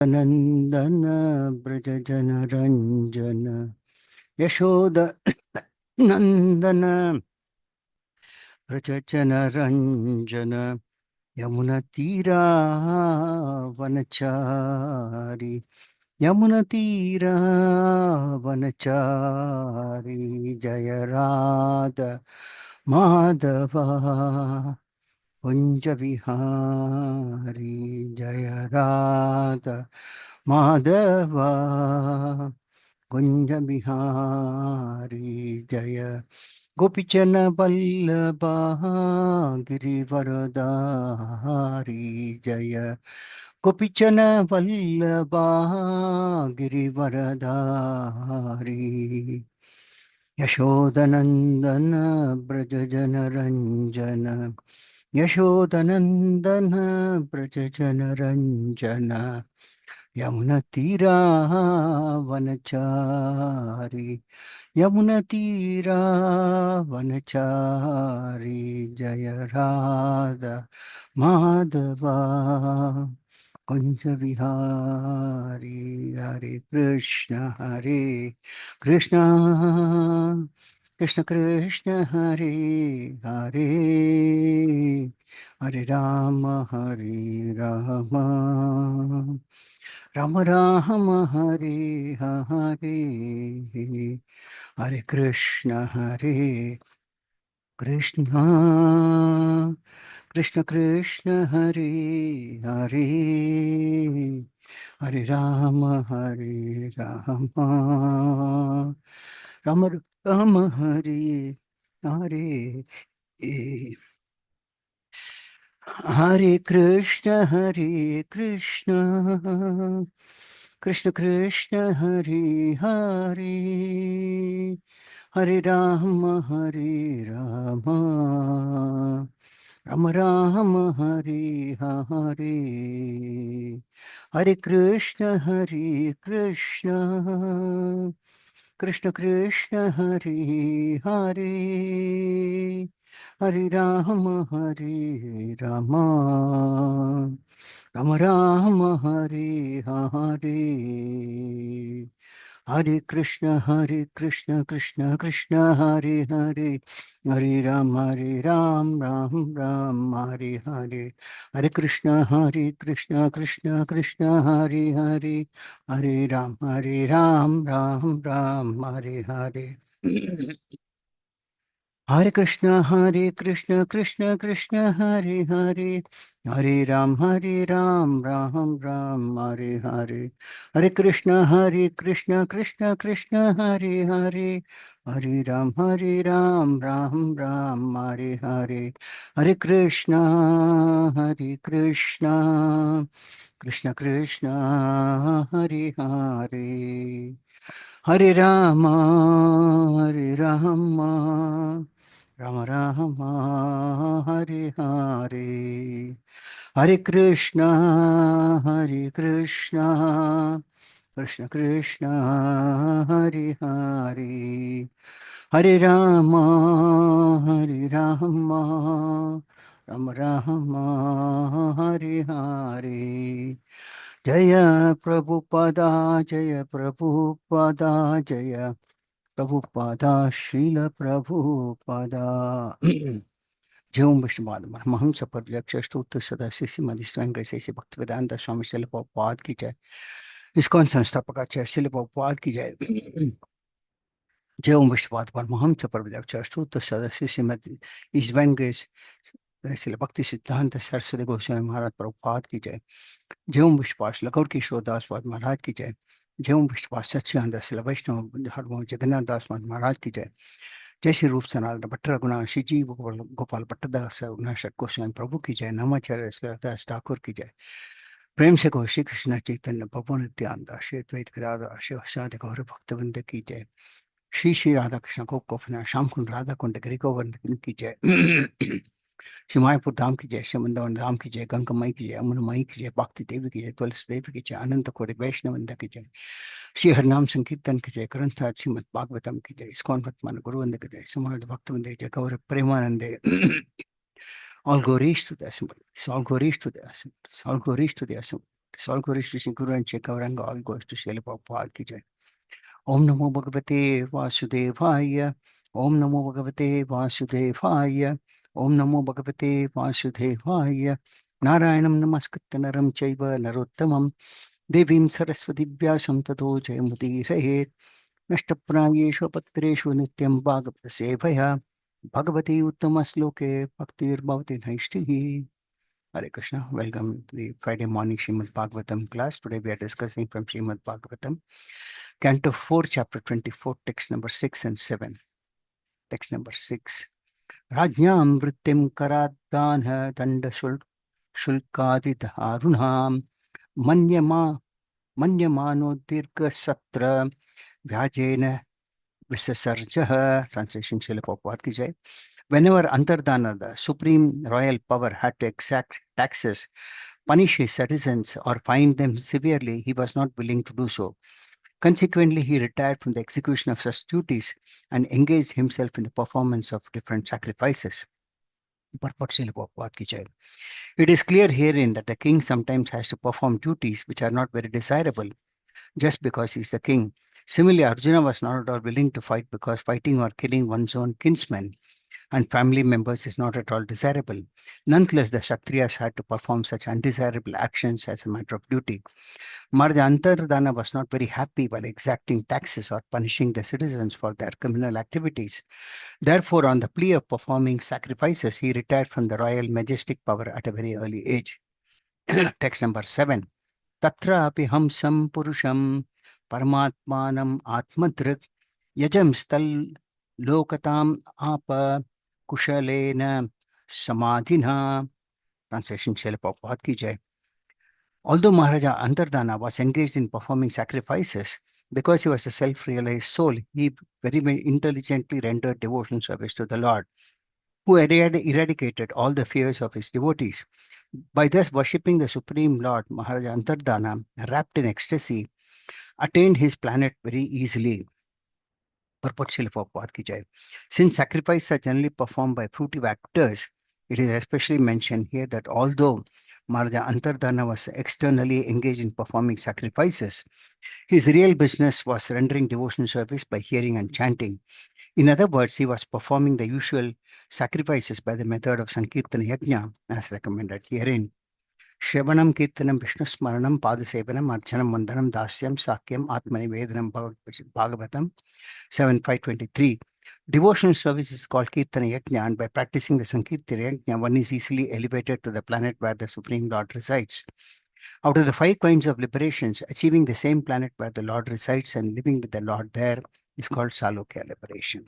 नंदन ब्रज जन रंजन यशोद नंदन ब्रज जन रंजन यमुना तीरा वनचारी यमुना तीरा वनचारी जय राधा माधवा कुंज विहारी जय राधा माधवा कुंज बिहारी जय गोपीचन वल्लभा गिरिवरधारी जय गोपीचन वल्लभा गिरिवरधारी यशोदनंदन ब्रज जन रंजन यशोदनंदन ब्रज जन रंजन यमुना तीरा वनचारी यमुना तीरा वनचारी जय राधा माधवा कुंज विहारी हरे कृष्ण कृष्ण कृष्ण हरे हरे हरे राम राम राम हरे हरे हरे कृष्ण कृष्ण कृष्ण कृष्ण हरे हरे हरे राम राम राम हरे हरे हरे कृष्ण कृष्ण कृष्ण हरे हरे हरे राम राम राम हरे हरे हरे कृष्ण कृष्ण कृष्ण हरे हरे हरे राम राम राम राम हरे हरे हरे कृष्ण कृष्ण कृष्ण हरे हरे हरे राम राम राम हरे हरे हरे कृष्ण कृष्ण कृष्ण हरे हरे हरे राम राम राम हरे हरे हरे कृष्ण कृष्ण कृष्ण हरे हरे हरे राम राम राम हरे हरे हरे कृष्ण कृष्ण कृष्ण हरे हरे हरे राम राम राम हरे हरे हरे कृष्ण कृष्ण कृष्ण हरे हरे हरे राम राम राम हरे हरे हरे कृष्ण कृष्ण कृष्ण हरे हरे हरे राम राम राम हरे हरे जय प्रभुपदा जय प्रभुपादा श्रील प्रभुपादा जय ओम विष्णुपाद महम सपर लक्ष्योत्तर सदा शिष्य स्वयं ग्रह भक्तिवेदांत स्वामी शिल प्रभुपाद की जय इस्कॉन संस्थापकाचार्य शिल प्रभुपाद की जय जय ओम विष्णुपाद परमहंस सपर लक्ष्योत्तर सदा शिष्य ईश्वन ग्रेस शिल भक्ति सिद्धांत सरस्वती गोस्वामी महाराज प्रभुपाद की जय जय ओम विश्वास लखौर किशोर दास महाराज की जय जय ओम विश्वास सच्चिदानंद शिल वैष्णव हरमोहन जगन्नाथ दास महाराज की जय जय श्री रूप सनातन भट्ट रघुनाथ श्री जी गोपाल भट्टदास रघुनाथ गोस्वामी प्रभु की जय नामाचार्य श्रीदास ठाकुर की जय प्रेम से कहो श्री कृष्ण चैतन्य प्रभु नित्यानंद श्री अद्वैत गदाधर शिवसादि गौर भक्तवृंद की जय श्री राधा कृष्ण गोप श्याम कुंड राधा कुंड गिरि गोवर्धन की जय श्री मायापुर धाम की जय, श्री वृंदावन धाम की जय, गंगा मई की जय, अमन मई की जय, भक्ति देवी की जय, तुलसी देवी की जय, अनंत कोटि वैष्णव वृंद की जय, श्री हरिनाम संकीर्तन की जय, ग्रंथ श्रीमद भागवतम की जय, इस्कॉन भक्तमान गुरुवंद की जय, समाज भक्त वृंद की जय, गौर प्रेमानंदे all glories to the assembly, all glories to the assembly, all glories to the assembly, All glories to Shri Guru and Shri Gauranga, all goes to Srila Prabhupada ki jai. Om Namo Bhagavate Vasudevaya. Om Namo Bhagavate Vasudevaya. Om Namo Bhagavate Vasudevaya. Narayanam Namaskritta Naram Chaiva Narottamam Devim Saraswati Vyasam Tato Jayamudirahet. Nashtaprayeshu Patreshu Nityam Bhagavata Sevaya. Bhagavate Uttama Sloke Bhaktir Bhavati Naishtihi. Hare Krishna. Welcome to the Friday morning Srimad Bhagavatam class. Today we are discussing from Srimad Bhagavatam, Canto 4, Chapter 24, text number 6 and 7. Text number 6. Rajnyam vrittim karaddanha danda shulkadi dharunham manyamano dirgha satra vyajena visasarjaha. Translation Srila Prabhupada ki jai. Whenever Antardana, the supreme royal power, had to exact taxes, punish his citizens, or fine them severely, he was not willing to do so. Consequently, he retired from the execution of such duties and engaged himself in the performance of different sacrifices. It is clear herein that the king sometimes has to perform duties which are not very desirable just because he is the king. Similarly, Arjuna was not at all willing to fight because fighting or killing one's own kinsmen and family members is not at all desirable. Nonetheless, the Kshatriyas had to perform such undesirable actions as a matter of duty. Maharaja Antardana was not very happy while exacting taxes or punishing the citizens for their criminal activities. Therefore, on the plea of performing sacrifices, he retired from the royal majestic power at a very early age. Text number 7. Tatra api hamsam purusham paramatmanam atmadrik yajam stal lokatam apa kushalena samadhina. Translation Srila Prabhupada ki jai. Although Maharaja Antardana was engaged in performing sacrifices, because he was a self-realized soul, he very intelligently rendered devotional service to the Lord, who eradicated all the fears of his devotees. By thus worshipping the Supreme Lord, Maharaja Antardana, wrapped in ecstasy, attained his planet very easily. Since sacrifices are generally performed by fruitive actors, it is especially mentioned here that although Maharaja Antardana was externally engaged in performing sacrifices, his real business was rendering devotional service by hearing and chanting. In other words, he was performing the usual sacrifices by the method of Sankirtana Yajna, as recommended herein. Shravanam Kirtanam Vishnu Smaranam Padasevanam Archanam Vandanam Dasyam Sakyam Atmanivedanam Bhagavatam 7.5.23. Devotional service is called Kirtana Yajna, and by practicing the Sankirtana Yajna, one is easily elevated to the planet where the Supreme Lord resides. Out of the 5 kinds of liberations, achieving the same planet where the Lord resides and living with the Lord there is called Salokya liberation.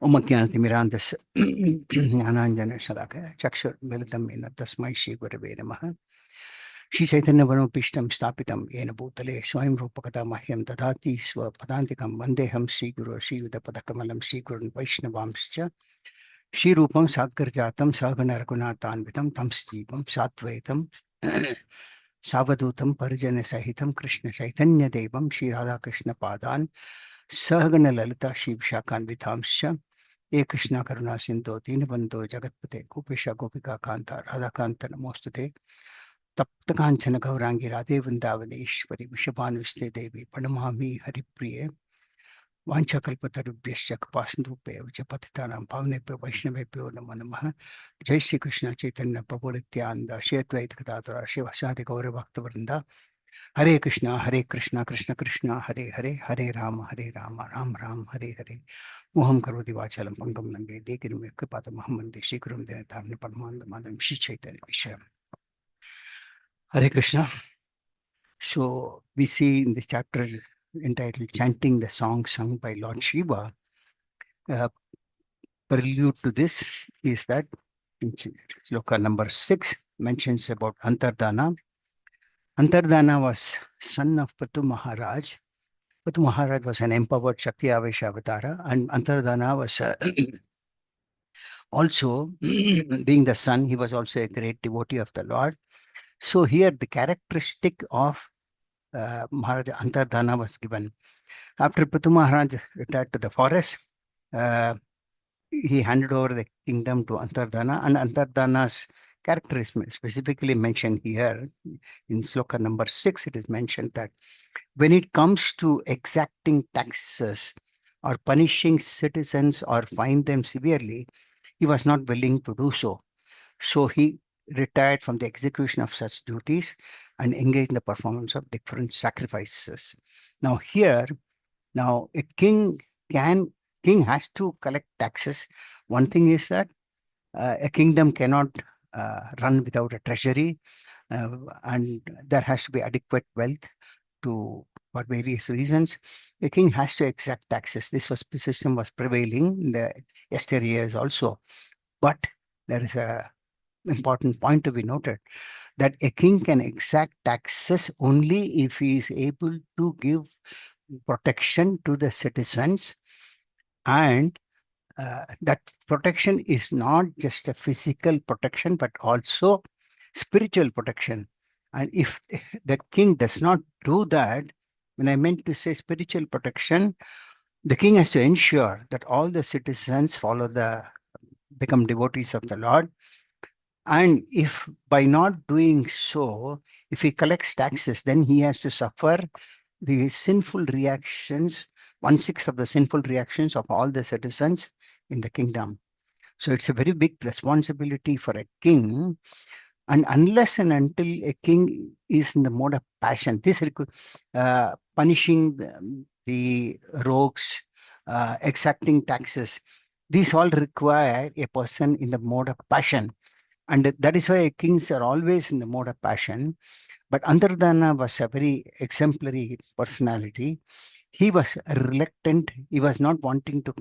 Om Jnanatimirandasya Jnananjana Shalakaya Chakshur Militam Yena Tasmai Shri Gurave Namaha. Shri Chaitanya Vanopishtam Stapitam Yena Bhutale Swayam Rupakata Mahyam Dadati Swa Padantikam Vandeham Shri Guru Shri Udapadakkamalam Shri Gurun Vaishnavamscha Shri Rupam Sagarjatam Sagana Raghunathanvitam Tam Stipam Satvaitam Savadutam Parijana Sahitam Krishna Chaitanya Devam Shri Radha Krishna Padan Sahagana Lalita Shri Vishakanvitamscha Ye Krishna Karuna Sindhu Dinabandhu Jagatpate Gopesha Gopika Kanta Radhakanta Namostute Tapta Kanchana Gaurangi Radhe Vrindavaneshwari Vishabhanuste Devi Pranamami Haripriye Vanchakalpatarubhyasya Kapasantubhya Vijapatitanam Pavnebhyo Vaishnavebhyo Namo Namaha. Jai Shri Krishna Chaitanya Prabhu Nityananda Shri Advaita Gadadhara Shri Vasadi Gaura Bhakta Vrinda. Hare Krishna Krishna Krishna Hare Hare Hare Rama Ram Ram Hare Hare. Moham Karoti Vachalam Pangam Nange Dekinum Kripata Mahamandi Shri Gurum Dinatarna Parmanda Madam Shri Chaitanya Visham. Hare Krishna. So we see in this chapter entitled Chanting the Song Sung by Lord Shiva. Prelude to this is that sloka number 6 mentions about Antardana. Antardana was son of Patu Maharaj. Patu Maharaj was an empowered Shakti Avesha Avatara, and Antardana was also, being the son, he was also a great devotee of the Lord. So here the characteristic of Maharaja Antardana was given. After Patu Maharaj retired to the forest, he handed over the kingdom to Antardana, and Antardana's character is specifically mentioned here. In sloka number 6, it is mentioned that when it comes to exacting taxes or punishing citizens or fine them severely, he was not willing to do so. So he retired from the execution of such duties and engaged in the performance of different sacrifices. Now here, a king has to collect taxes. One thing is that a kingdom cannot run without a treasury, and there has to be adequate wealth to for various reasons. A king has to exact taxes. System was prevailing in the yester years also. But there is a important point to be noted that a king can exact taxes only if he is able to give protection to the citizens, and that protection is not just a physical protection but also spiritual protection. And if the king does not do that, when I meant to say spiritual protection, the king has to ensure that all the citizens become devotees of the Lord. And if by not doing so, if he collects taxes, then he has to suffer the sinful reactions, 1/6 of the sinful reactions of all the citizens in the kingdom. So it's a very big responsibility for a king. And unless and until a king is in the mode of passion, punishing the rogues, exacting taxes, these all require a person in the mode of passion. And that is why kings are always in the mode of passion. But Antardana was a very exemplary personality. He was reluctant. He was not wanting to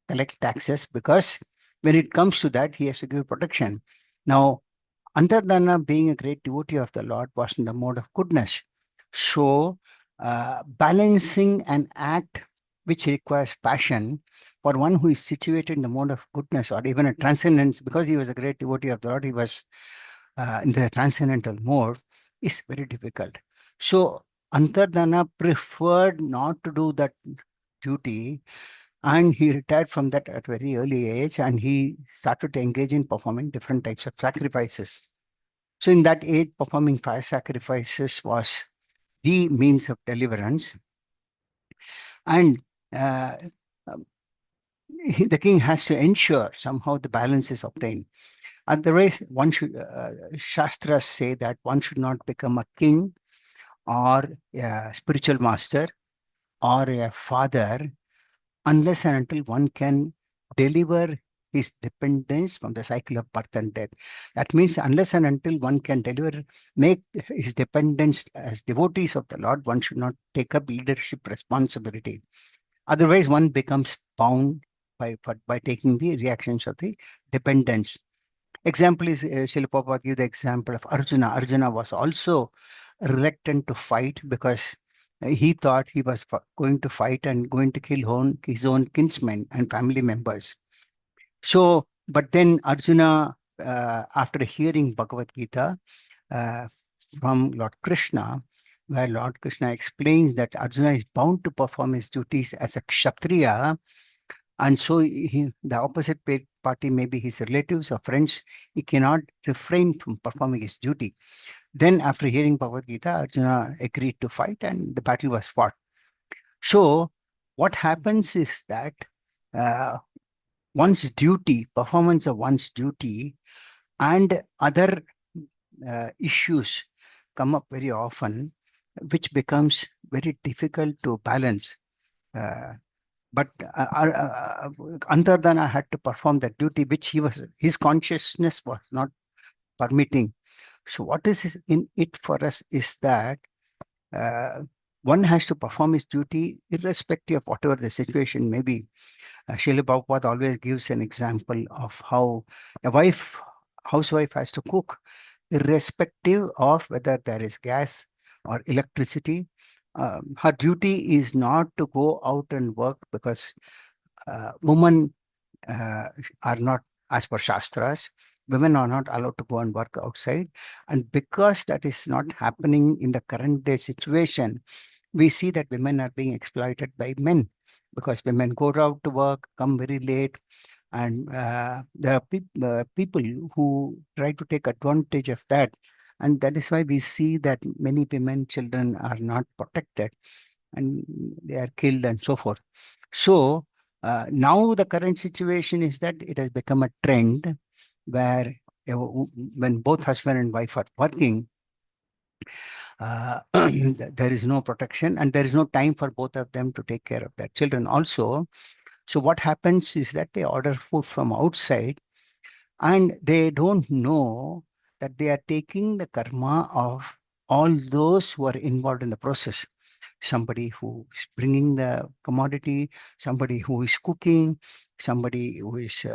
collect taxes because when it comes to that, he has to give protection. Now, Antardana, being a great devotee of the Lord, was in the mode of goodness. So, balancing an act which requires passion for one who is situated in the mode of goodness or even a transcendence, because he was a great devotee of the Lord, he was in the transcendental mode, is very difficult. So, Antardana preferred not to do that duty, and he retired from that at a very early age, and he started to engage in performing different types of sacrifices. So in that age, performing fire sacrifices was the means of deliverance. And uh, um, the king has to ensure somehow the balance is obtained. Otherwise, Shastras say that one should not become a king or a spiritual master or a father unless and until one can deliver his dependence from the cycle of birth and death. That means unless and until one can make his dependents as devotees of the Lord, one should not take up leadership responsibility. Otherwise, one becomes bound by taking the reactions of the dependents. Example is Srila Prabhupada gave the example of Arjuna. Arjuna was also reluctant to fight because he thought he was going to fight and going to kill his own kinsmen and family members. So, but then Arjuna, after hearing Bhagavad Gita from Lord Krishna, where Lord Krishna explains that Arjuna is bound to perform his duties as a Kshatriya, and so the opposite party may be his relatives or friends, he cannot refrain from performing his duty. Then after hearing Bhagavad Gita, Arjuna agreed to fight and the battle was fought. So what happens is that performance of one's duty and other issues come up very often, which becomes very difficult to balance. But Antardana had to perform that duty, which his consciousness was not permitting. So what is in it for us is that one has to perform his duty irrespective of whatever the situation may be. Srila Prabhupada always gives an example of how a housewife has to cook irrespective of whether there is gas or electricity. Her duty is not to go out and work because women are not, as per Shastras, women are not allowed to go and work outside. And because that is not happening in the current day situation, we see that women are being exploited by men because women go out to work, come very late, And there are people who try to take advantage of that. And that is why we see that many women, children are not protected and they are killed and so forth. So now the current situation is that it has become a trend where when both husband and wife are working, there is no protection and there is no time for both of them to take care of their children also. So what happens is that they order food from outside and they don't know that they are taking the karma of all those who are involved in the process. Somebody who is bringing the commodity, somebody who is cooking, somebody who is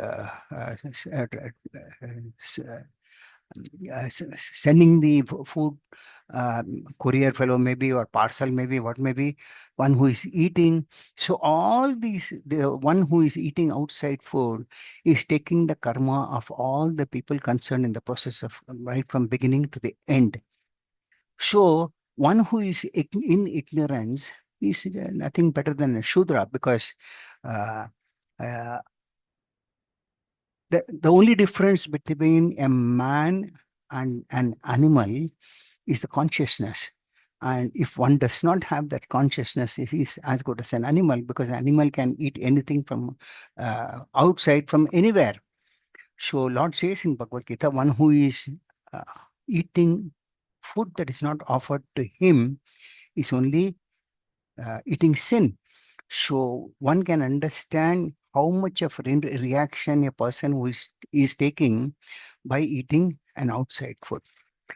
sending the food, courier fellow maybe, or parcel maybe, what may be, one who is eating. So all these, the one who is eating outside food is taking the karma of all the people concerned in the process of right from beginning to the end. So one who is in ignorance is nothing better than a Shudra, because uh, uh, the only difference between a man and an animal is the consciousness. And if one does not have that consciousness, he is as good as an animal, because an animal can eat anything from outside, from anywhere. So Lord says in Bhagavad Gita, one who is uh, eating food that is not offered to him is only eating sin. So one can understand how much of reaction a person who is taking by eating an outside food.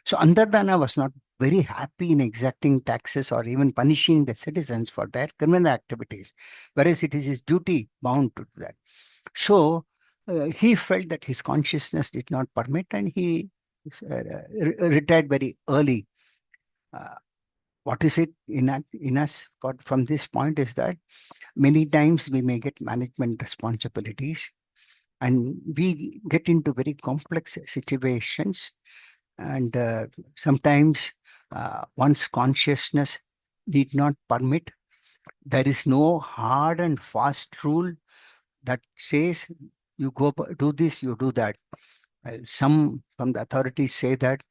So Antardana was not very happy in exacting taxes or even punishing the citizens for their criminal activities, whereas it is his duty bound to do that. So he felt that his consciousness did not permit, and he retired very early. Uh, what is it in us from this point is that many times we may get management responsibilities and we get into very complex situations, and sometimes one's consciousness need not permit. There is no hard and fast rule that says you do this, you do that. Some from the authorities say that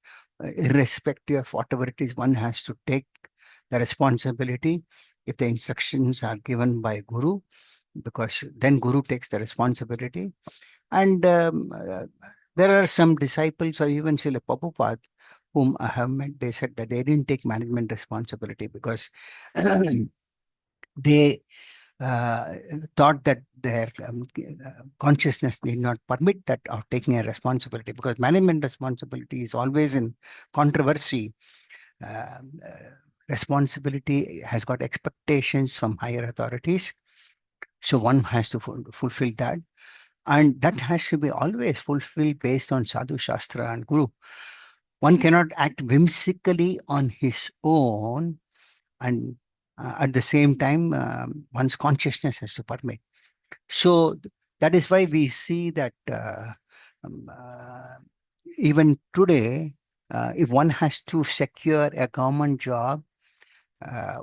irrespective of whatever it is, one has to take the responsibility if the instructions are given by Guru, because then Guru takes the responsibility. And there are some disciples or even Srila Prabhupada whom I have met, they said that they didn't take management responsibility because they thought that their consciousness did not permit that of taking a responsibility, because management responsibility is always in controversy. Um, uh, Responsibility has got expectations from higher authorities, so one has to fulfill that, and that has to be always fulfilled based on sadhu shastra and guru. One cannot act whimsically on his own, and at the same time one's consciousness has to permit. So that is why we see that um, uh, even today, if one has to secure a government job,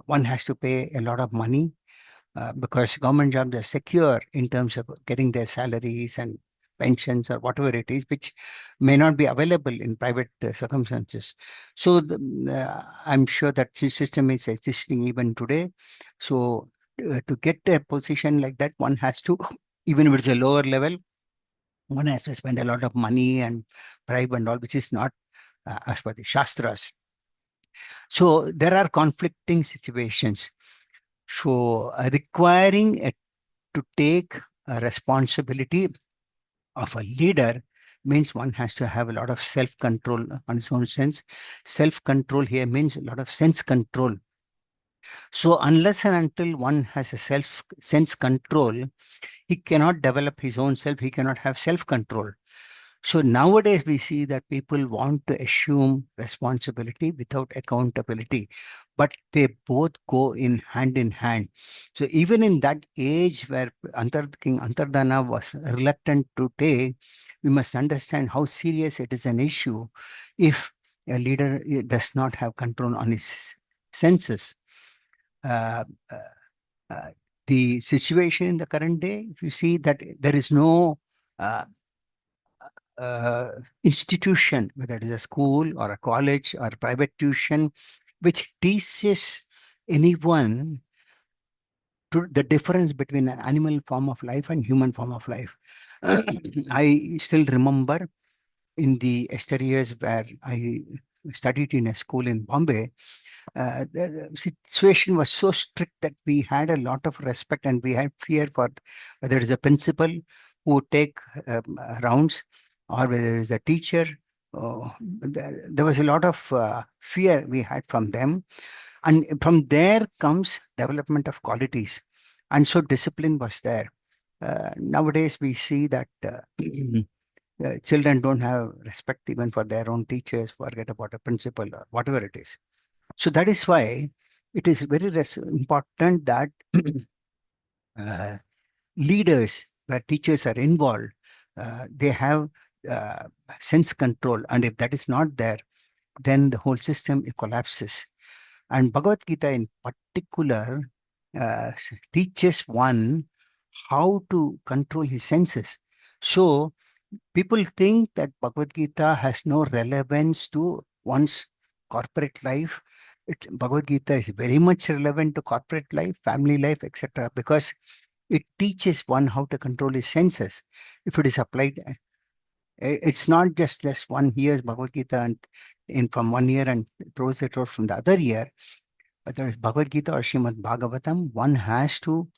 one has to pay a lot of money, because government jobs are secure in terms of getting their salaries and pensions or whatever it is, which may not be available in private circumstances. So I'm sure that this system is existing even today. So to get a position like that, one has to, even if it's a lower level, one has to spend a lot of money and bribe and all, which is not as per the Shastras. So there are conflicting situations. So requiring to take a responsibility of a leader means one has to have a lot of self-control on his own sense. Self-control here means a lot of sense control. So unless and until one has a sense control, he cannot develop his own self. He cannot have self-control. So nowadays we see that people want to assume responsibility without accountability, but they both go in hand. So even in that age where King Antardana was reluctant to take, we must understand how serious it is an issue if a leader does not have control on his senses. Uh, uh, uh, the situation in the current day, if you see that there is no uh, institution, whether it is a school or a college or private tuition, which teaches anyone to the difference between an animal form of life and human form of life. I still remember in the years where I studied in a school in Bombay, the situation was so strict that we had a lot of respect and we had fear for whether it is a principal who would take rounds or whether it is a teacher. There was a lot of fear we had from them. And from there comes development of qualities. And so discipline was there. Nowadays, we see that children don't have respect even for their own teachers, forget about a principal or whatever it is. So that is why it is very important that uh, leaders, where teachers are involved, they have uh, sense control. And if that is not there, then the whole system collapses. And Bhagavad Gita in particular teaches one how to control his senses. So people think that Bhagavad Gita has no relevance to one's corporate life. Bhagavad Gita is very much relevant to corporate life, family life, etc., because it teaches one how to control his senses. If it is applied, it's not just one hears Bhagavad Gita and in from one year and throws it out from the other year. Whether it's Bhagavad Gita or Srimad Bhagavatam, one has to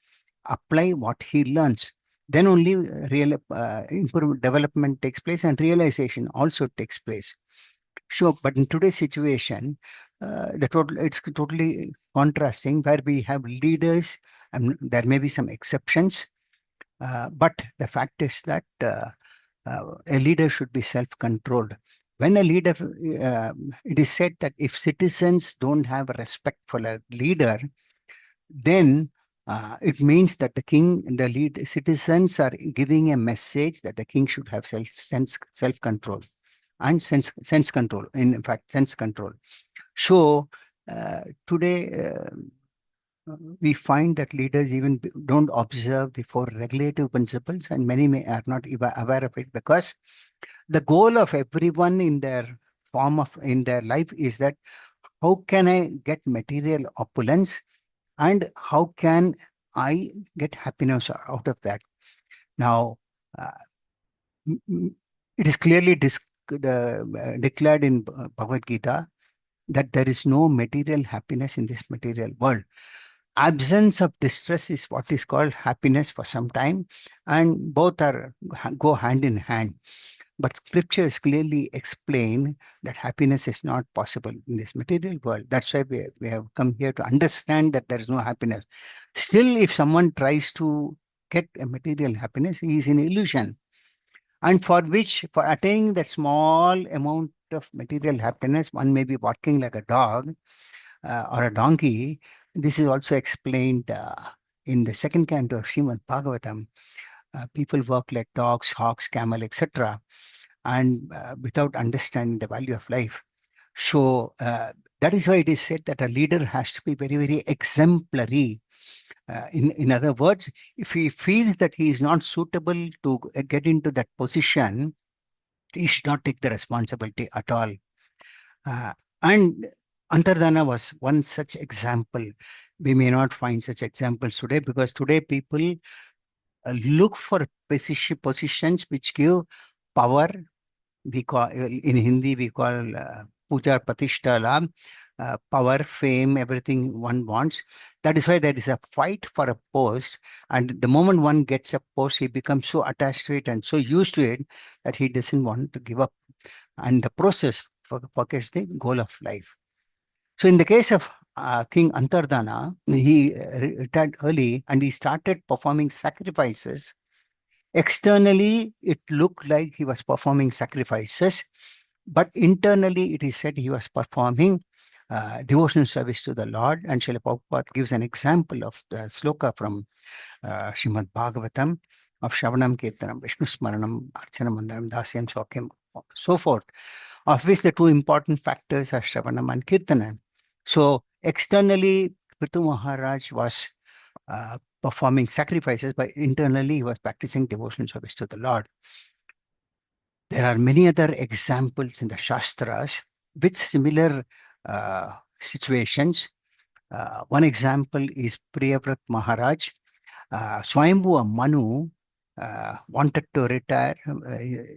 apply what he learns. Then only real development takes place and realization also takes place. Sure, but in today's situation, it's totally contrasting where we have leaders, and there may be some exceptions, but the fact is that a leader should be self-controlled. When a leader, it is said that if citizens don't have respect for a leader, then it means that the king, the lead citizens are giving a message that the king should have self-control and sense control. In fact, sense control. So today we find that leaders even don't observe the four regulative principles, and many are not aware of it, because the goal of everyone in their in their life is that how can I get material opulence and how can I get happiness out of that? Now, uh, it is clearly declared in Bhagavad Gita that there is no material happiness in this material world. Absence of distress is what is called happiness for some time, and both are go hand in hand. But scriptures clearly explain that happiness is not possible in this material world. That's why we have come here to understand that there is no happiness. Still, if someone tries to get a material happiness, he is in illusion. And for attaining that small amount of material happiness, one may be walking like a dog or a donkey. This is also explained in the second canto of Srimad Bhagavatam. People work like dogs, hawks, camel, etc., and without understanding the value of life. So that is why it is said that a leader has to be very, very exemplary. In other words, if he feels that he is not suitable to get into that position, he should not take the responsibility at all. And Antardana was one such example. We may not find such examples today, because today people look for positions which give power. We call in Hindi we call puja pratishtha labh, power, fame, everything one wants. That is why there is a fight for a post, and the moment one gets a post, he becomes so attached to it and so used to it that he doesn't want to give up, and the process forgets the goal of life. So in the case of King Antardana, he retired early and he started performing sacrifices. Externally, it looked like he was performing sacrifices, but internally, it is said he was performing devotional service to the Lord. And Srila Prabhupada gives an example of the sloka from Srimad Bhagavatam of Shravanam Kirtanam, Vishnu Smaranam, Archanam Mandaram, Dasyam Sokyam, so forth, of which the two important factors are Shravanam and Kirtanam. So externally, Prithu Maharaj was performing sacrifices, but internally he was practicing devotional service to the Lord. There are many other examples in the Shastras with similar situations. One example is Priyavrat Maharaj. Swayambhuva Manu wanted to retire.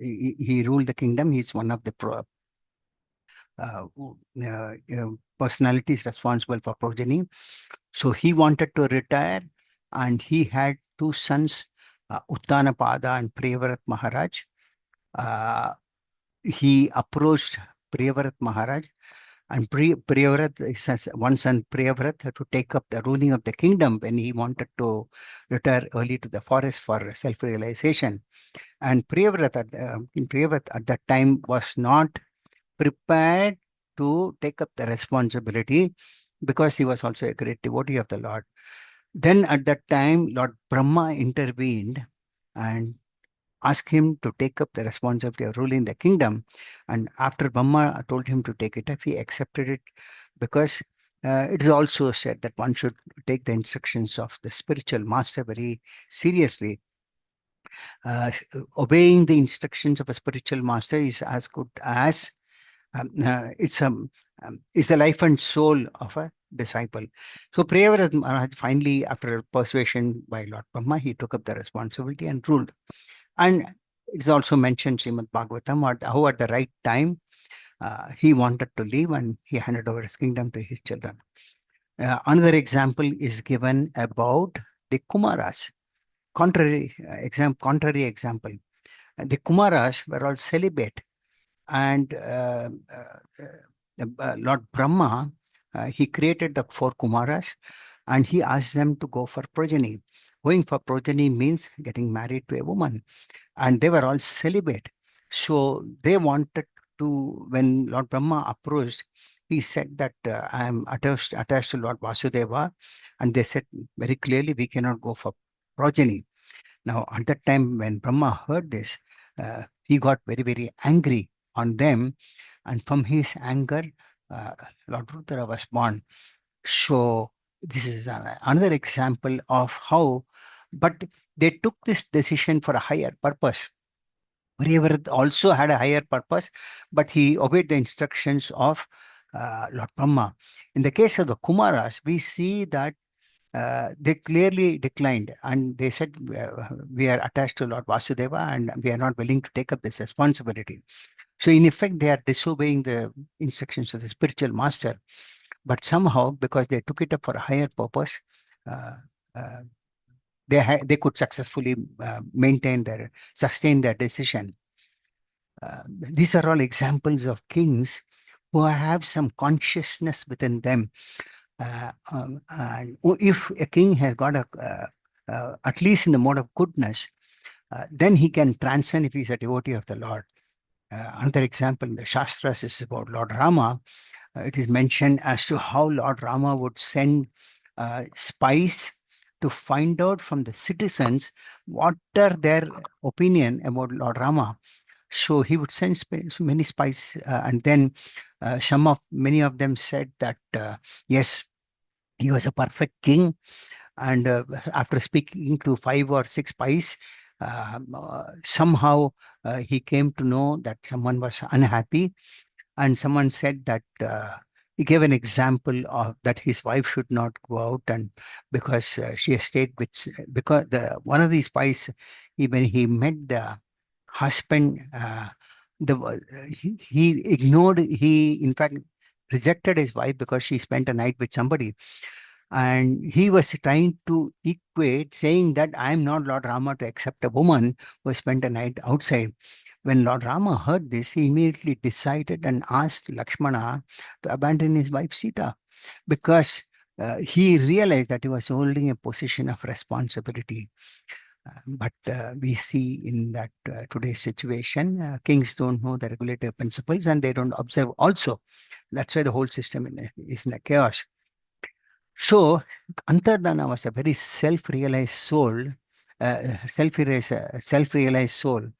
He ruled the kingdom. He's one of the personalities responsible for progeny. So he wanted to retire, and he had two sons, Uttanapada and Priyavrat Maharaj. He approached Priyavrat Maharaj, and Priyavrat, one son Priyavrat, had to take up the ruling of the kingdom when he wanted to retire early to the forest for self-realization. And Priyavrat at that time was not prepared to take up the responsibility because he was also a great devotee of the Lord. Then at that time, Lord Brahma intervened and asked him to take up the responsibility of ruling the kingdom. And after Brahma told him to take it up, he accepted it because it is also said that one should take the instructions of the spiritual master very seriously. Obeying the instructions of a spiritual master is as good as it's the life and soul of a disciple. So Priyavrat Maharaj finally, after persuasion by Lord Brahma, he took up the responsibility and ruled. And it's also mentioned Srimad Bhagavatam how at the right time he wanted to leave and he handed over his kingdom to his children. Another example is given about the Kumaras. Contrary example. The Kumaras were all celibate, and Lord Brahma, he created the four Kumaras, and he asked them to go for progeny. Going for progeny means getting married to a woman, and they were all celibate. So they wanted to, when Lord Brahma approached, he said that I am attached to Lord Vasudeva, and they said very clearly, we cannot go for progeny. Now, at that time, when Brahma heard this, he got very, very angry on them. And from his anger, Lord Rudra was born. So this is another example of how, but they took this decision for a higher purpose. Priyavrat also had a higher purpose, but he obeyed the instructions of Lord Brahma. In the case of the Kumaras, we see that they clearly declined, and they said, we are attached to Lord Vasudeva and we are not willing to take up this responsibility. So in effect, they are disobeying the instructions of the spiritual master. But somehow, because they took it up for a higher purpose, uh, uh, they could successfully sustain their decision. These are all examples of kings who have some consciousness within them. And if a king has got at least in the mode of goodness, then he can transcend if he's a devotee of the Lord. Another example in the Shastras is about Lord Rama. It is mentioned as to how Lord Rama would send spies to find out from the citizens what are their opinion about Lord Rama. So he would send many spies, and then many of them said that yes, he was a perfect king. And after speaking to 5 or 6 spies, somehow he came to know that someone was unhappy, and someone said that he gave an example of that his wife should not go out, and because she stayed with, because one of these spies, when he met the husband, he ignored, he in fact rejected his wife because she spent a night with somebody. And he was trying to equate, saying that I am not Lord Rama to accept a woman who spent a night outside. When Lord Rama heard this, he immediately decided and asked Lakshmana to abandon his wife Sita, because he realized that he was holding a position of responsibility. But we see in that today's situation, kings don't know the regulatory principles and they don't observe also. That's why the whole system is in a chaos. So Antardana was a very self-realized soul, self-realized soul,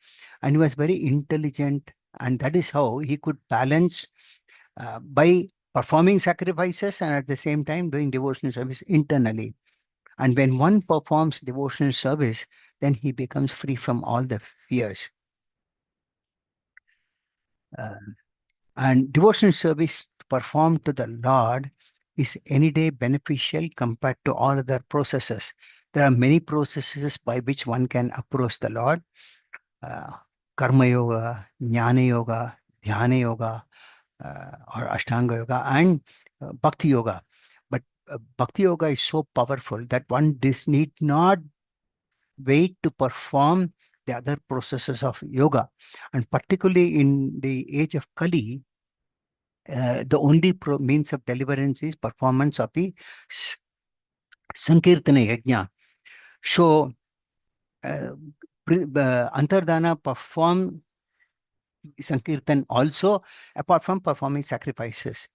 and he was very intelligent, and that is how he could balance by performing sacrifices and at the same time doing devotional service internally. And when one performs devotional service, then he becomes free from all the fears. Uh, and devotional service performed to the Lord is any day beneficial compared to all other processes. There are many processes by which one can approach the Lord. Karma Yoga, Jnana Yoga, Dhyana Yoga, or Ashtanga Yoga, and Bhakti Yoga. But Bhakti Yoga is so powerful that one need not wait to perform the other processes of yoga. And particularly in the age of Kali, the only means of deliverance is performance of the Sankirtana Yajna. So, Antardana perform Sankirtan also, apart from performing sacrifices.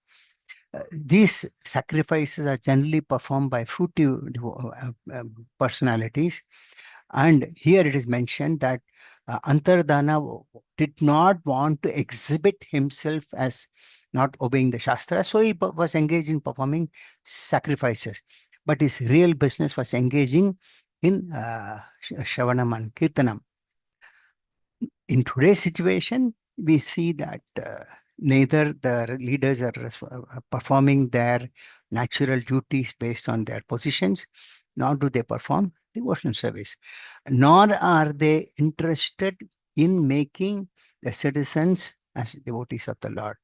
These sacrifices are generally performed by fruitive personalities. And here it is mentioned that Antardana did not want to exhibit himself as not obeying the Shastra, so he was engaged in performing sacrifices. But his real business was engaging in Shravanam and Kirtanam. In today's situation, we see that neither the leaders are performing their natural duties based on their positions, nor do they perform devotional service, nor are they interested in making the citizens as devotees of the Lord.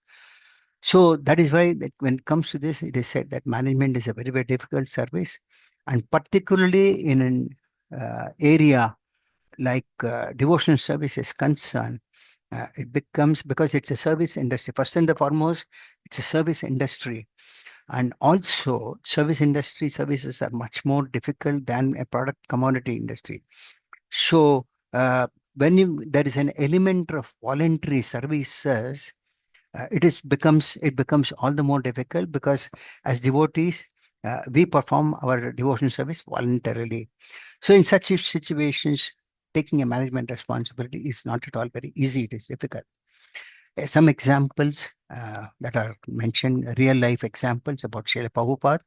So that is why that when it comes to this, it is said that management is a very, very difficult service, and particularly in an area like devotional service is concerned, it becomes, because it's a service industry. First and the foremost, it's a service industry. And also, service industry services are much more difficult than a product commodity industry. So, when there is an element of voluntary services, it becomes all the more difficult, because as devotees, we perform our devotional service voluntarily. So in such situations, taking a management responsibility is not at all very easy. It is difficult. Some examples that are mentioned, real life examples about Srila Prabhupada.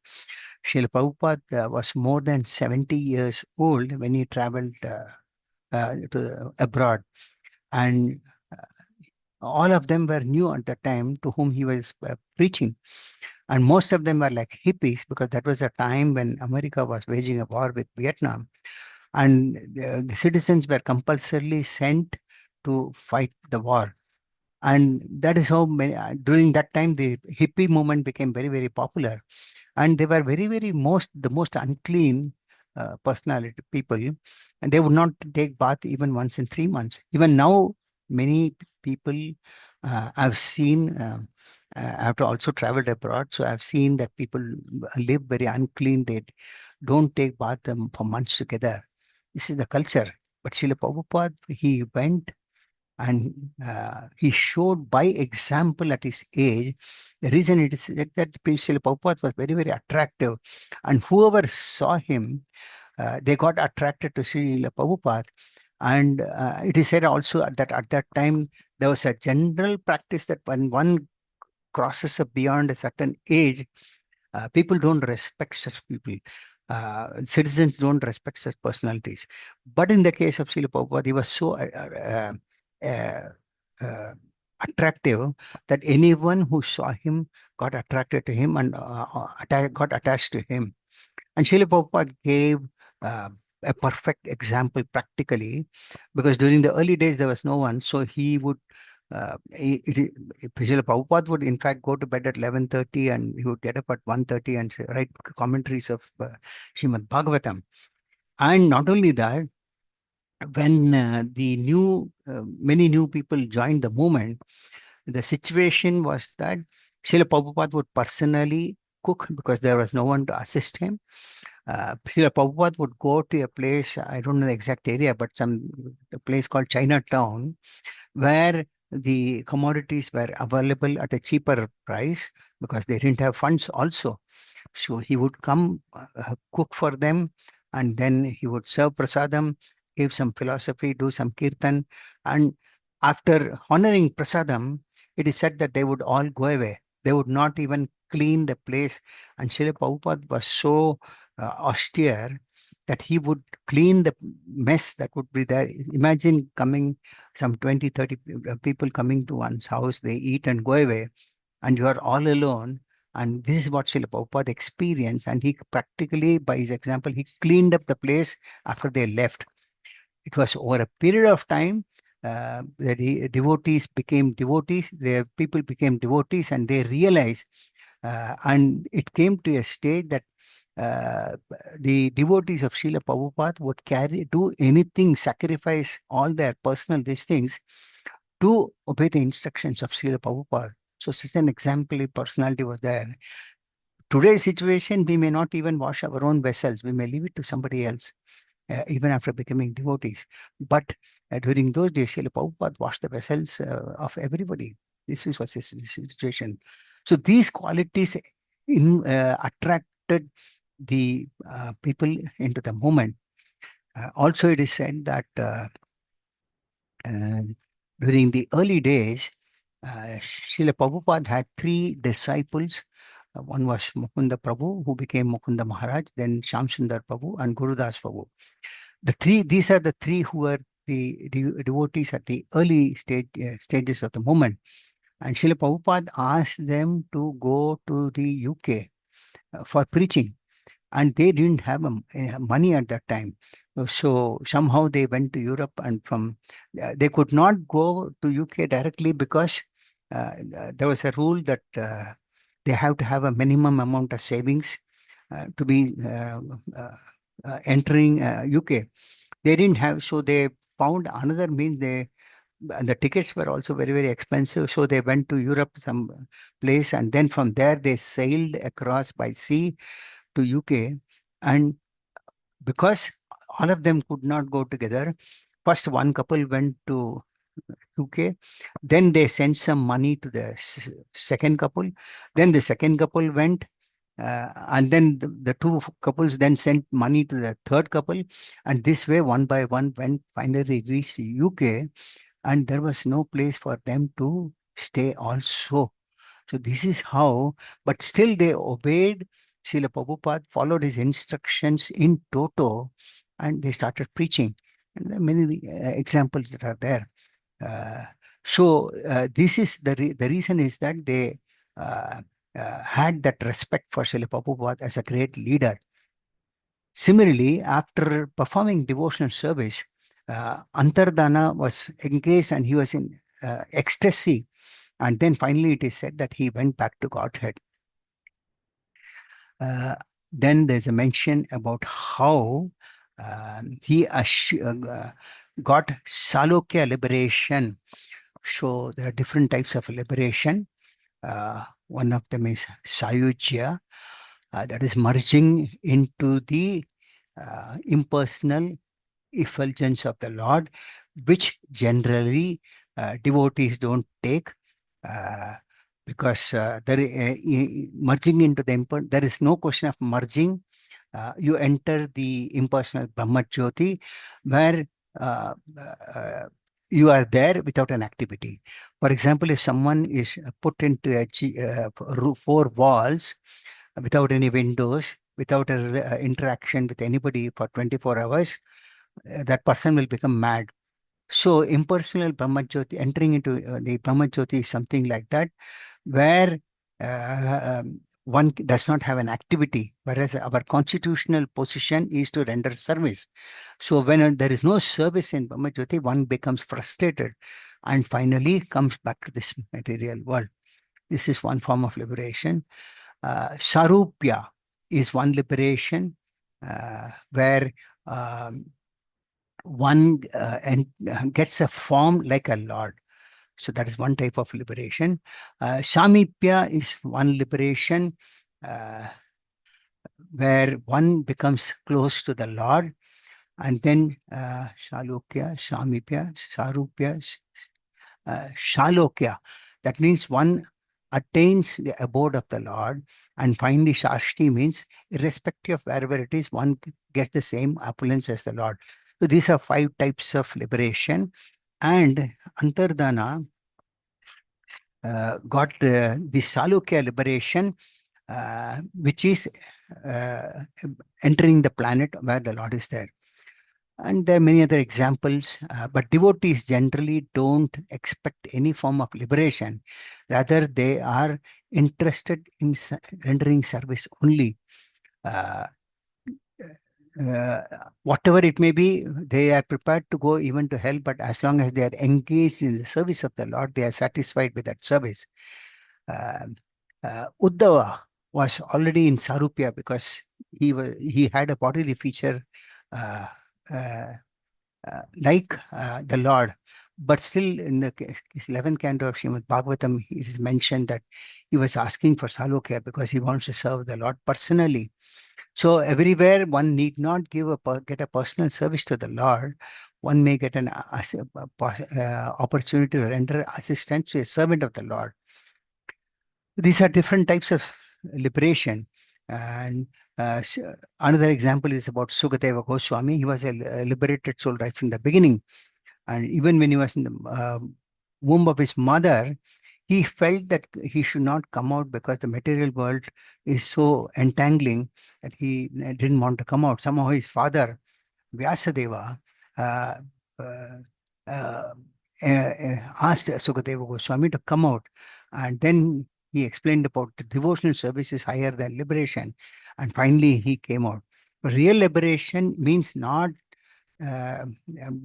Srila Prabhupada was more than 70 years old when he traveled to abroad. And all of them were new at the time to whom he was preaching. And most of them were like hippies, because that was a time when America was waging a war with Vietnam. And the citizens were compulsorily sent to fight the war. And that is how many, during that time, the hippie movement became very, very popular. And they were very, very the most unclean personality people. And they would not take bath even once in 3 months. Even now, many people I've seen, I've also traveled abroad. So I've seen that people live very unclean. They don't take bath for months together. This is the culture. But Srila Prabhupada, he went and he showed by example at his age. The reason it is that Srila Prabhupada was very, very attractive. And whoever saw him, they got attracted to Srila Prabhupada. And it is said also that at that time, there was a general practice that when one crosses beyond a certain age, people don't respect such people. Citizens don't respect such personalities. But in the case of Srila Prabhupada, he was so uh, uh, attractive that anyone who saw him got attracted to him and got attached to him. And Srila Prabhupada gave a perfect example practically, because during the early days there was no one, so he would Srila Prabhupada would in fact go to bed at 11:30 and he would get up at 1:30 and write commentaries of Srimad Bhagavatam. And not only that, when many new people joined the movement, the situation was that Srila Prabhupada would personally cook, because there was no one to assist him. Srila Prabhupada would go to a place, I don't know the exact area, but a place called Chinatown, where the commodities were available at a cheaper price, because they didn't have funds also. So he would come, cook for them, and then he would serve prasadam, give some philosophy, do some kirtan. And after honoring prasadam, it is said that they would all go away. They would not even clean the place. And Srila Prabhupada was so austere that he would clean the mess that would be there. Imagine coming some 20, 30 people coming to one's house, they eat and go away, and you are all alone. And this is what Srila Prabhupada experienced. And he practically, by his example, he cleaned up the place after they left. It was over a period of time the devotees became devotees, the people became devotees, and they realized, and it came to a stage that uh, the devotees of Srila Prabhupada would do anything, sacrifice all their personal these things to obey the instructions of Srila Prabhupada. So such an exemplary personality was there. Today's situation, we may not even wash our own vessels. We may leave it to somebody else, even after becoming devotees. But during those days, Srila Prabhupada washed the vessels of everybody. This is what is the situation. So these qualities attracted the people into the movement. Also, it is said that uh, during the early days, Srila Prabhupada had three disciples. One was Mukunda Prabhu, who became Mukunda Maharaj, then Shamsundar Prabhu and Gurudas Prabhu. These are the three who were the devotees at the early stages of the movement. And Srila Prabhupada asked them to go to the UK for preaching, and they didn't have money at that time. So somehow they went to Europe, and from they could not go to UK directly because there was a rule that they have to have a minimum amount of savings to be entering UK. They didn't have, so they found another means. The tickets were also very, very expensive. So they went to Europe, some place, and then from there they sailed across by sea to UK. And because all of them could not go together, first one couple went to UK, then they sent some money to the second couple, then the second couple went, and then the two couples then sent money to the third couple, and this way one by one went, finally reached UK, and there was no place for them to stay also. So this is how, but still they obeyed Srila Prabhupada, followed his instructions in toto, and they started preaching. And there are many examples that are there. Uh, this is the reason is that they had that respect for Srila Prabhupada as a great leader. Similarly, after performing devotional service, Antardana was engaged and he was in ecstasy. And then finally it is said that he went back to Godhead. Then there's a mention about how he got Salokya liberation. So there are different types of liberation. One of them is Sayujya, that is merging into the impersonal effulgence of the Lord, which generally devotees don't take because merging into the there is no question of merging. You enter the impersonal Brahma Jyoti, where you are there without an activity. For example, if someone is put into four walls without any windows, without a interaction with anybody for 24 hours, that person will become mad. So impersonal Brahmajyoti, entering into the Brahmajyoti is something like that, where one does not have an activity, whereas our constitutional position is to render service. So when there is no service in Brahmajyoti, one becomes frustrated and finally comes back to this material world. This is one form of liberation. Sarupya is one liberation where one gets a form like a lord. So that is one type of liberation. Samipya is one liberation where one becomes close to the Lord. And then Shalokya, Samipya, Sarupya, Shalokya. That means one attains the abode of the Lord. And finally, Shashti means irrespective of wherever it is, one gets the same opulence as the Lord. So these are 5 types of liberation. And Antardana got the Salukya liberation which is uh, entering the planet where the Lord is there. And there are many other examples, but devotees generally don't expect any form of liberation. Rather, they are interested in rendering service only. Uh, uh, Whatever it may be, they are prepared to go even to hell, but as long as they are engaged in the service of the Lord, they are satisfied with that service. Um Uddhava was already in Sarupya because he had a bodily feature uh, uh, the Lord. But still, in the 11th canto of Srimad Bhagavatam, it is mentioned that he was asking for Salokya because he wants to serve the Lord personally. So everywhere, one need not get a personal service to the Lord. One may get an opportunity to render assistance to a servant of the Lord. These are different types of liberation. And another example is about Sukadeva Goswami. He was a liberated soul right from the beginning. And even when he was in the womb of his mother, he felt that he should not come out because the material world is so entangling that he didn't want to come out. Somehow his father, Vyasadeva, uh, uh, uh, asked Sukadeva Goswami to come out. And then he explained about the devotional service is higher than liberation. And finally he came out. Real liberation means not uh,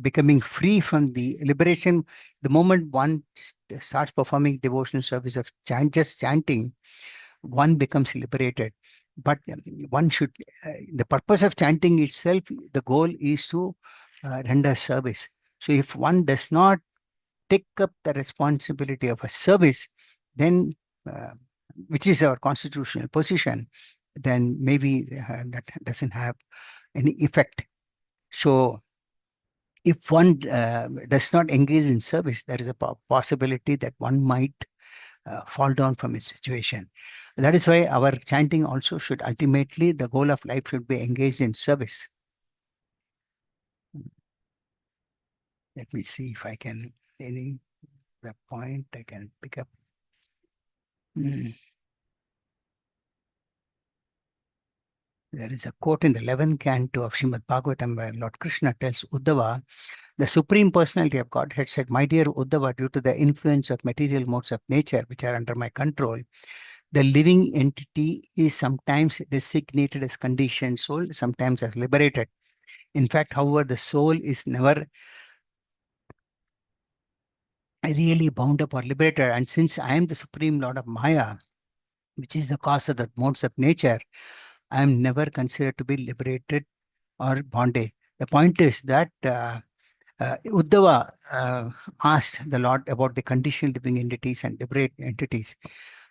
becoming free from the liberation. The moment one starts performing devotional service of just chanting, one becomes liberated. But one should, the purpose of chanting itself, the goal is to render service. So if one does not take up the responsibility of a service, then, uh, which is our constitutional position, then maybe that doesn't have any effect. So if one does not engage in service, there is a possibility that one might fall down from its situation. That is why our chanting also should ultimately, the goal of life should be engaged in service. Let me see if I can, any the point I can pick up. There is a quote in the 11th canto of Srimad Bhagavatam where Lord Krishna tells Uddhava, the Supreme Personality of Godhead said, my dear Uddhava, due to the influence of material modes of nature which are under my control, the living entity is sometimes designated as conditioned soul, sometimes as liberated. In fact, however, the soul is never really bound up or liberated. And since I am the Supreme Lord of Maya, which is the cause of the modes of nature, I am never considered to be liberated or bonded. The point is that Uddhava asked the Lord about the conditioned living entities and liberate entities.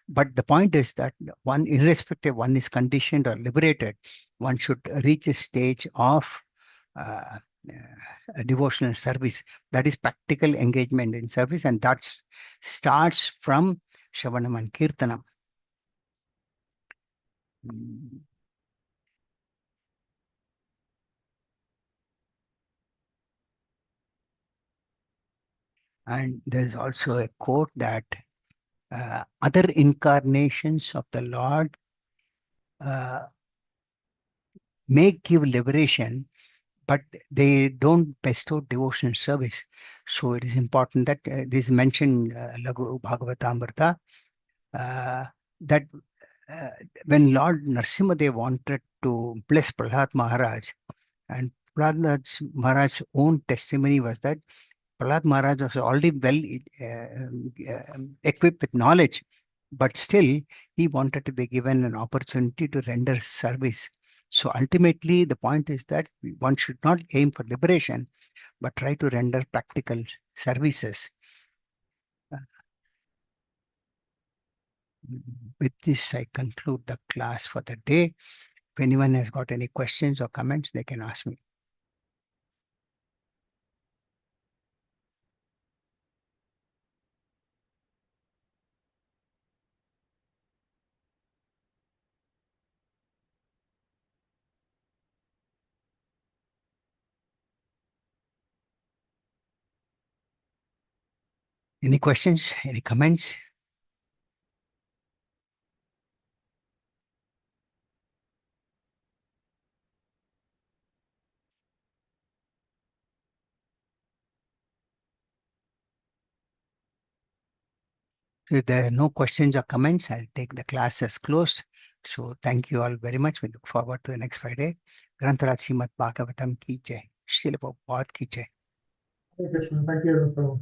But the point is that one, irrespective one is conditioned or liberated, one should reach a stage of uh, devotional service. That is practical engagement in service, and that starts from Shravanam and Kirtanam. And there's also a quote that other incarnations of the Lord uh, may give liberation, but they don't bestow devotional service. So it is important that this is mentioned Laghu Bhagavatamrita, uh, that uh, when Lord Narsimhadev wanted to bless Prahlad Maharaj, and Prahlad Maharaj's own testimony was that Prahlad Maharaj was already well equipped with knowledge, but still he wanted to be given an opportunity to render service. So ultimately, the point is that one should not aim for liberation, but try to render practical services. With this, I conclude the class for the day. If anyone has got any questions or comments, they can ask me. Any questions? Any comments? If there are no questions or comments, I'll take the class as closed. So thank you all very much. We look forward to the next Friday. Grantaraj Srimad Bhagavatam ki jai. Srila Prabhupada ki jai. Hare Krishna. Thank you, Prabhu.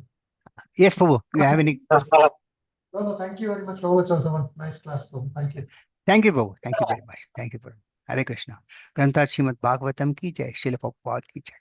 Yes, Prabhu. You have any? No, thank you very much, Prabhu. It was a nice class, Prabhu. Thank you. Thank you, Prabhu. Thank you very much. Thank you, Prabhu. Hare Krishna. Grantaraj Srimad Bhagavatam ki jai. Srila Prabhupada ki jai.